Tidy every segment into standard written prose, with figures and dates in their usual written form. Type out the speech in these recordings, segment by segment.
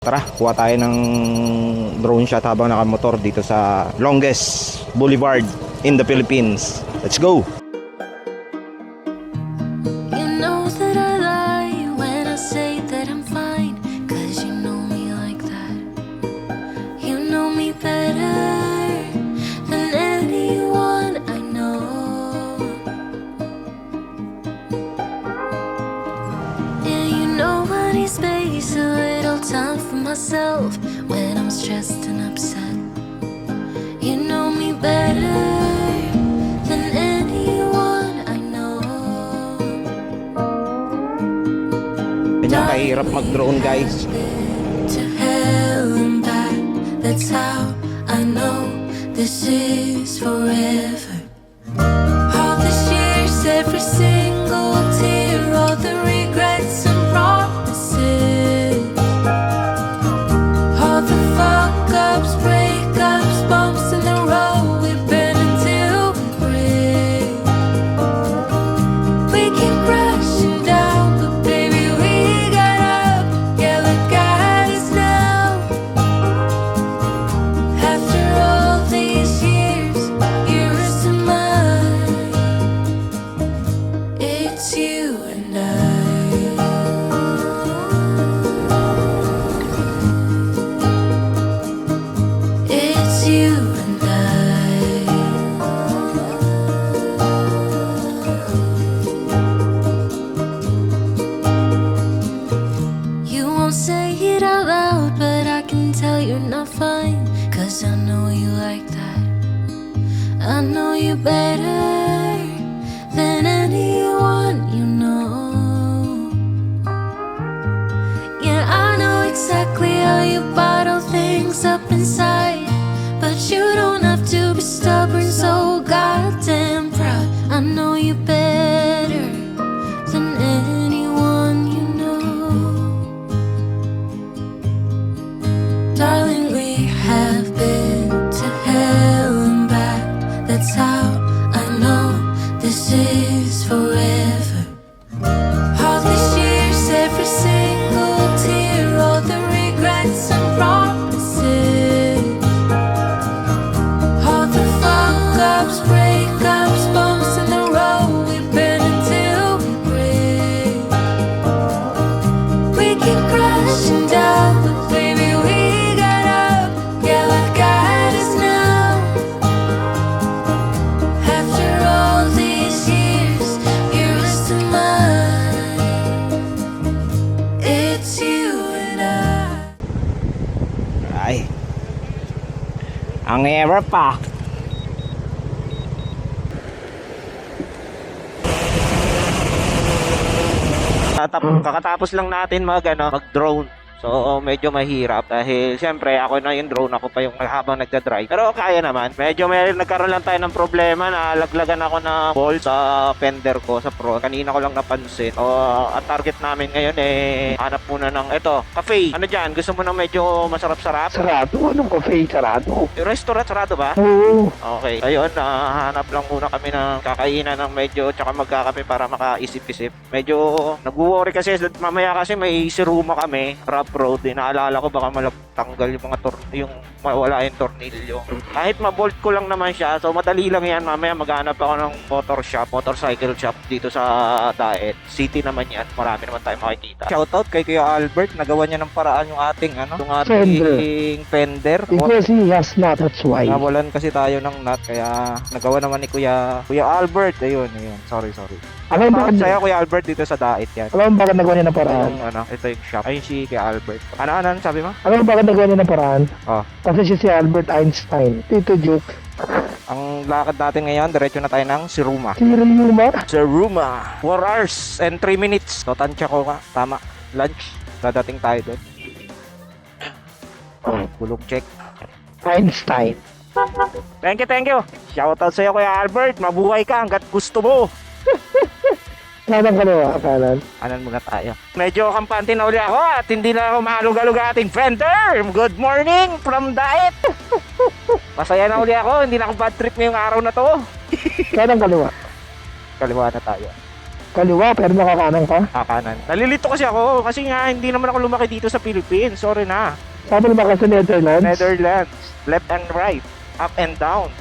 Tara, kuha tayo ng drone shot habang nakamotor dito sa longest boulevard in the Philippines. Let's go! You know that I lie when I say that I'm fine, 'cause you know me like that. You know me better than anyone I know. Yeah, you know I need space, a little time for myself when I'm stressed and upset. You know me better than anyone I know. Ganyan kahirap mag-drone, guys. To hell and back, that's how I know this is forever. All these years, every single tear, all the regrets and promises, all the fuck-ups, breakups, bumps in the road, we've been until we break. We keep crashing down, but baby we got up. Yeah, look at us now. After all these years, yours and mine, it's you and I. It's you and I. You won't say it out loud, but I can tell you're not fine, 'cause I know you like that. I know you better than anyone you know. Yeah, I know exactly how you bottle things up inside, but you don't have to be stubborn, so goddamn proud. I know you better than anyone you know. Darling, we have been to hell and back, that's how I know this is forever. All these years, every single tear, all the regrets and promises, all the fuck-ups, breakups, bumps in the road, we've been until we break. We keep crashing down, but baby we got up. Yeah, look at us now. After all these years, yours to mine, it's you and I. Ay. Ang ever pa. Kakatapos lang natin mag-drone. So medyo mahirap dahil siyempre ako na yung drone, ako pa yung habang nagda-drive. Pero kaya naman. Medyo nagkaroon lang tayo ng problema na laglagan ako ng bolt sa fender ko sa front. Kanina ko lang napansin. So ang target namin ngayon hanap muna ng cafe. Ano dyan? Gusto mo ng medyo masarap-sarap? Sarado? Anong cafe? Sarado? Yung restaurant sarado ba? Oo. Okay. Ayun, hanap lang muna kami ng kakainan ng medyo tsaka magkakape para makaisip-isip. Medyo nag-worry kasi mamaya kasi may siruma kami, rough road. Naalala ko baka malagtanggal yung mga yung mawala yung tornilyo. Kahit ma-bolt ko lang naman siya, so madali lang yan. Mamaya maghanap ako ng motorcycle shop dito sa Daet. City naman yan. Marami naman tayo makikita. Shoutout kay Kuya Albert. Nagawa niya ng paraan yung ating fender. Because he has not, that's why. Nawalan kasi tayo ng nut, kaya nagawa naman ni Kuya Albert. Ayun. Sorry. Alam mo bakit, Saya Kuya Albert dito sa Daet yan. alam mo bakit nagawa niya ng paraan? Ito yung shop. Ayun si Kuya Albert. Ano sabi mo? Alam mo bakit nagawa niya ng paraan? Oh. Kasi siya si Albert Einstein. Tito Juke. Ang lakad natin ngayon, diretso na tayo ng Siruma. Siruma? 4 hours and 3 minutes. So, tansya ko nga. Tama. Lunch. Dadating tayo doon. Bulog check. Einstein. Thank you. Shoutout sa'yo Kuya Albert. Mabuhay ka hanggat gusto mo. Kanan kaliwa, kanan. Anan muna tayo. Medyo kampante na uli ako at hindi na ako mahalug-alug ating fender. Good morning from Daet. Masaya na uli ako. Hindi na ako bad trip ngayong araw na to. Kanan kaliwa. Kaliwa na tayo. Kaliwa, pero nakakanan ka. Kanan. Nalilito kasi ako kasi nga hindi naman ako lumaki dito sa Philippines. Sorry na. Sabi naman ka sa Netherlands. Netherlands, left and right, up and down.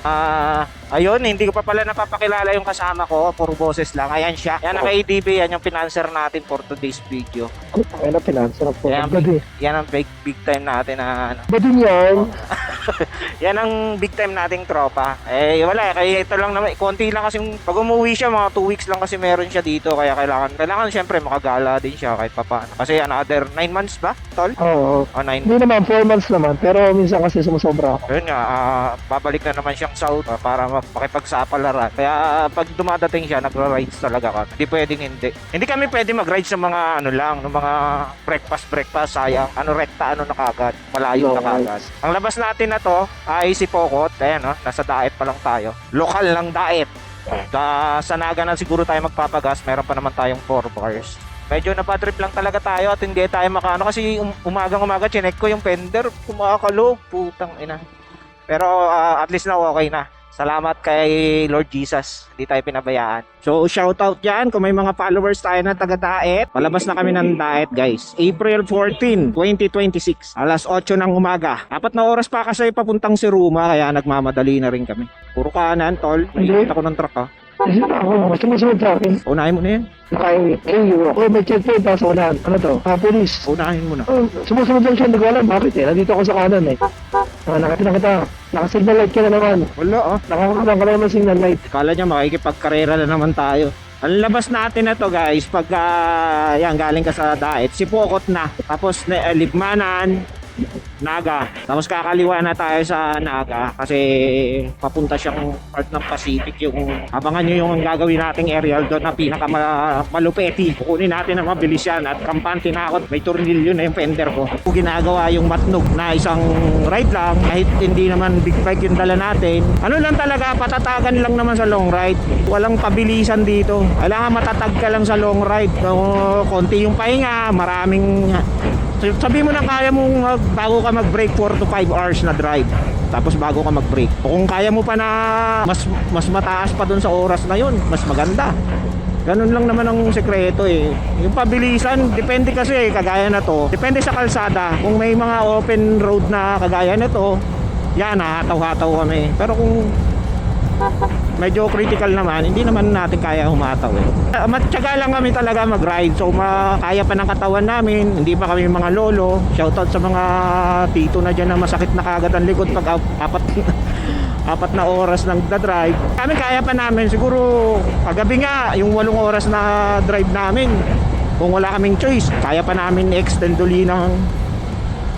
Ayun, hindi ko pa pala napapakilala yung kasama ko, puro boses lang. Ayan siya. Yan ang KDB, yan yung financer natin for today's video. Ay na, pinanser ako. Yan, Gadi. yan ang big time natin na ano. Ba din yan? Yan ang big time nating tropa. Eh wala, kaya ito lang naman, konti lang kasi pag umuwi siya, mga 2 weeks lang kasi meron siya dito, kaya kailangan syempre makagala din siya kahit papaano. Kasi another 9 months ba, tol? Oo. O 9. Hindi naman, 4 months naman. Pero minsan kasi sumusobra ako. Yun nga, babalik na naman siyang south para makipagsapalaran. Kaya pag dumadating siya, nagra-rides talaga kami. Hindi pwedeng hindi. Hindi kami pwede mag-ride sa mga ano lang, ng mga breakfast, sayang. Ano rekta, ano na kagad. Malayo na kagad. Ang labas natin na to ay si Pokot. Ayan, no? Nasa daet pa lang tayo. Lokal lang daet. Sa Naga na siguro tayo magpapagas. Meron pa naman tayong 4 bars. Medyo napadrip lang talaga tayo at hindi tayo makaano kasi umagang-umaga chinek ko yung fender, kumakalo, putang ina. Pero at least na okay na. Salamat kay Lord Jesus, hindi tayo pinabayaan. So shoutout dyan kung may mga followers tayo na taga Daet. Palabas na kami ng Daet guys. April 14, 2026, alas 8 ng umaga. 4 na oras pa kasi papuntang Siruma kaya nagmamadali na rin kami. Puro kanan tol, nakikita ko ng truck ha. Kasi ako, mas sumusunod sa akin. Unahin mo na yan. Naka-highway. Oh, may checkpoint pa sa unahan. Ano to? Police. Unahin mo na. Oh, sumusunod lang siya. Hindi ko alam bakit eh. Nandito ako sa kanan eh. Nakita kita. Naka-signal light ka na naman. Wala ah. Nakakakita ka na naman signal light. Kala niya makikipagkarera na naman tayo. Ang labas natin na to guys, pag yan, galing ka sa Daet, si Pokot na. Tapos Libmanan, Naga. Tapos kakaliwa na tayo sa Naga kasi papunta siyang part ng Pacific. Yung abangan nyo yung gagawin nating aerial doon na pinakamalupeti. Kukunin natin ang mabilis yan at kampante na ako. May tornilyo na yung fender ko. Ginagawa yung matnog na isang ride lang kahit hindi naman big bike yung dala natin. Ano lang talaga, patatagan lang naman sa long ride. Walang pabilisan dito. Kailangan matatag ka lang sa long ride. Konti yung pahinga, maraming sabi mo na kaya mong bago ka mag-brake 4 to 5 hours na drive. Tapos bago ka mag-brake. O kung kaya mo pa na mas mataas pa dun sa oras na yun, mas maganda. Ganun lang naman ang sekreto eh. Yung pabilisan, depende kasi kagaya na to. Depende sa kalsada. Kung may mga open road na kagaya na to, yan, hataw-hataw kami. Pero kung medyo critical naman, hindi naman natin kaya humataw eh. Matyaga lang kami talaga mag-ride. So kaya pa ng katawan namin, hindi pa kami mga lolo. Shoutout sa mga tito na dyan na masakit na kagad ang likod pag apat na oras ng drive. Kami kaya pa namin, siguro kagabi nga, yung 8 oras na drive namin, kung wala kaming choice, kaya pa namin i-extend uli ng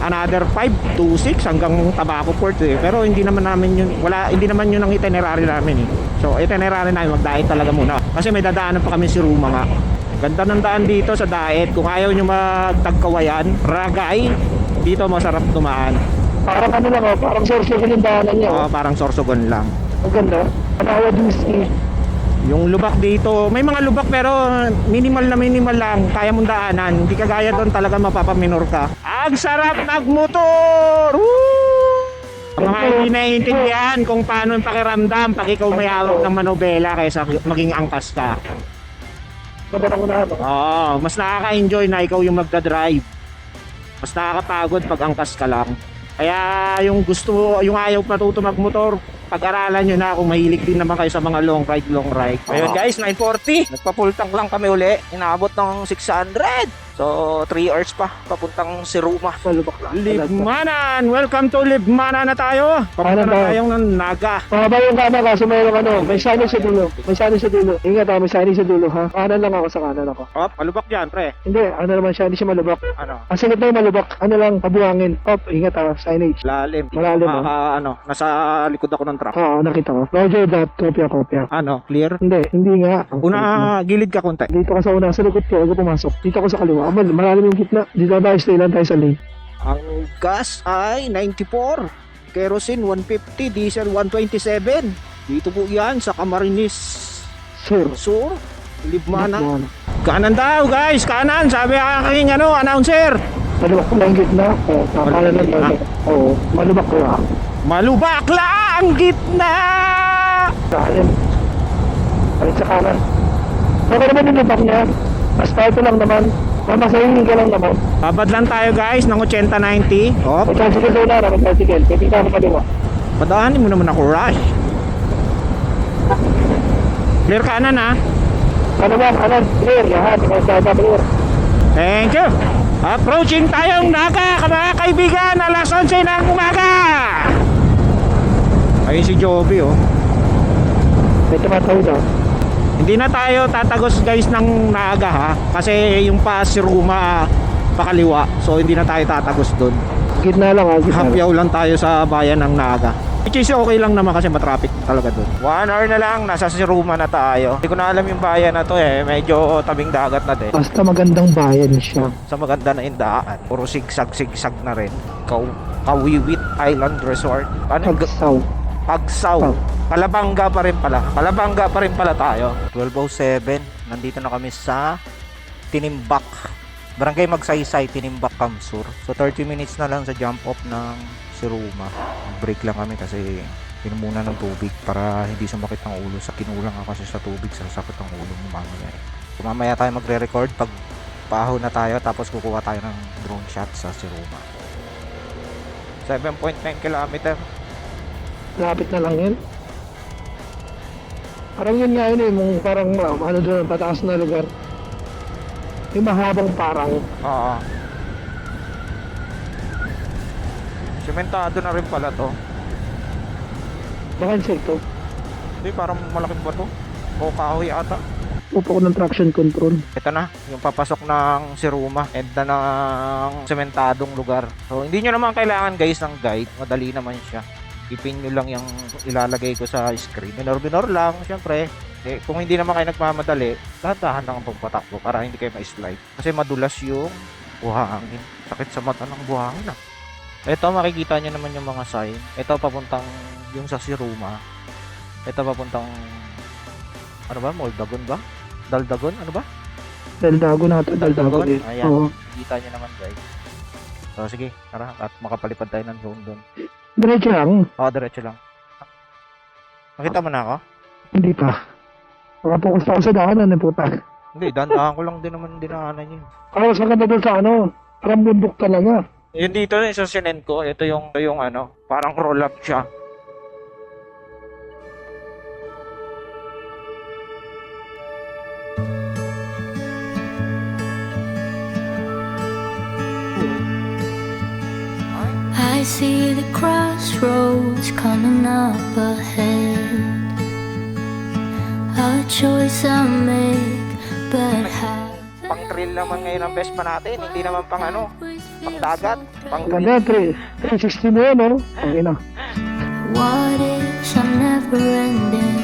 another 5 to 6 hanggang Tabaco Port eh. Pero hindi naman namin yun, hindi naman yun ang itinerary namin eh. So itinerary namin, mag-diet talaga muna. Kasi may dadaanan pa kami si Ruma nga. Ganda ng daan dito sa Daet. Kung ayaw nyo magtagkawayan, Ragay, dito masarap dumaan. Parang ano lang oh, parang Sorsogon yung daanan niya. Oo, parang Sorsogon lang. Ang ganda. Panawa Disney. Yung lubak dito, may mga lubak pero minimal lang, kaya mong daanan. Hindi kagaya doon talaga mapapaminor ka. Ang sarap magmotor! Woo! Mga hindi naiintindihan kung paano yung pakiramdam pag ikaw may hawak ng manobela kaysa maging angkas ka. Ganda ko na ano. Oo, mas nakaka-enjoy na ikaw yung magdadrive. Mas nakakapagod pag angkas ka lang. Kaya yung gusto, yung ayaw matuto magmotor, pag-aralan nyo na kung mahilig din naman kayo sa mga long ride. Ayun guys, 9:40. Nagpa-full tank lang kami uli. Inaabot ng 600. So, 3 hours pa. Papuntang Siruma. Malubak lang. Libmanan! Welcome to Libmanan na tayo. Papunta na tayong ng Naga. Mahaba yung kama kaso mayroong ano, may signage sa dulo. May signage sa dulo. Ingat ha, may signage sa dulo ha. Kanan lang ako, sa kanan ako. Op, malubak dyan, pre. Hindi, ano naman siya, hindi siya malubak. Ano? Ang sagot na yung malubak, ano lang, kabuhangin. Op, ingat ha, signage. Lalim. Malalim, nasa likod ako ng truck. Oo, nakita ko. Roger that, kopya. Ano, clear? Hindi nga. Una, gilid ka konti. Dito ka sa una, sa likod ko, ako pumasok. Dito ako sa kaliwa. Malalim yung gitna. Dito tayo, stay lang tayo sa lane. Ang gas ay 94, kerosene 150, diesel 127. Dito po yan sa Camarines Sur, Libmanan. Kanan daw guys, kanan, sabi aking announcer. Malubak ko lang yung gitna. Oo, kanan lang tayo. Oo, malubak ko lang. Malubak lang ang gitna. Kanan. Balik sa kanan. Baka naman yung lubak niya. Asfalto lang naman. Mamasahin ka lang naman. Babad lang tayo guys ng 80-90. Oh, May tricycle daw na, may tricycle. Pwede ka makaliwa. padaanin mo naman ako, Rush. Clear kanan ha. Ano ba? Kanan, clear. Lahat. Kalsada clear. Thank you. Approaching tayong Naga, mga kaibigan, alas 11 ng umaga. Ayun si Joby oh. May tumatawid daw. Hindi na tayo tatagos guys ng Naga ha. Kasi yung pa si Ruma pakaliwa. So hindi na tayo tatagos doon. Gitna lang ha. Gitna lang. Hapyaw lang tayo sa bayan ng Naga. Which is okay lang naman kasi matraffic talaga doon. 1 hour na lang, nasa Siruma na tayo. Hindi ko na alam yung bayan na to eh. Medyo tabing dagat na din. Basta magandang bayan siya. Sa maganda na indaan. Puro sigsag-sigsag na rin. Kawiwit Island Resort. Ano? Pagsaw. Pagsaw. Kalabanga pa rin pala. Kalabanga pa rin pala tayo. 12:07. Nandito na kami sa Tinimbak. Barangay Magsaysay, Tinimbak, Kamsur. So 30 minutes na lang sa jump off ng Siruma. Break lang kami kasi pinumuna ng tubig para hindi sumakit ang ulo. Sa kinulang ako kasi sa tubig, sasakit ang ulo mo mamaya. Kung mamaya tayo magre-record pag paahon na tayo tapos kukuha tayo ng drone shot sa Siruma. 7.9 kilometer. Lapit na lang yun. Parang yun nga yun eh. Parang ano doon, pataas na lugar. Yung mahabang parang. Oo. Sementado na rin pala to. Baka insekto. Hindi, parang malaking bato. O kahoy ata. Upo ko ng traction control. Ito na, yung papasok ng Siruma. End na ng sementadong lugar. So, hindi nyo naman kailangan guys ng guide. Madali naman siya. Ipin nyo lang yung ilalagay ko sa screen. Minor lang, syempre. Eh, kung hindi naman kayo nagmamadali, dahan-dahan lang ang pagpatakbo para hindi kayo ma-slide. Kasi madulas yung buhangin. Sakit sa mata ng buhangin ah. Ito, makikita nyo naman yung mga sign. Ito, papuntang yung sa Siruma. Ito, papuntang ano ba? Moldagon ba? Daldagon? Ano ba? Daldagon natin. Daldagon din. Ayan. Oo. Kita nyo naman guys. So, sige. Tara. At makapalipad tayo ng drone doon. Diretso lang. Oo, diretso lang. Nakita mo na ako? Hindi pa. Makapokus pa ako sa daanan eh puta. Hindi, dandahan ko lang din naman dinaanan yun. Kaya mas maganda doon sa ano. Parang bundok talaga. Yun dito, yung sa sinend ko, ito yung ano, parang roll up siya. I see the crossroads coming up ahead. A choice I make, but how Pang trail naman ngayon ang best pa natin, hindi naman pang ano, pang dagat, pang Ganda, 360 mo yun, no? Ang ina. what ifs are never ending?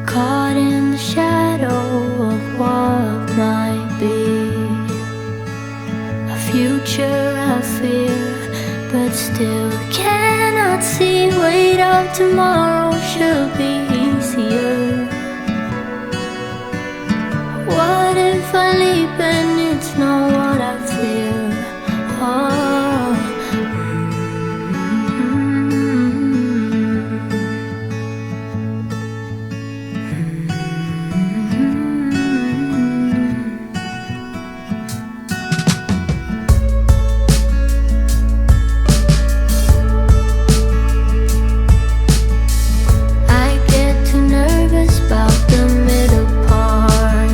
Caught in the shadow of what might be, a future I fear, but still cannot see. Wait up, tomorrow should be easier. What if I leap and it's not what I fear? Oh. I get too nervous about the middle part.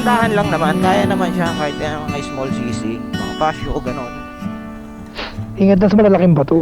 dahan-dahan lang naman. Kaya naman siya kahit mga small CC. Mga pasyo o ganon. Ingat na sa malalaking bato.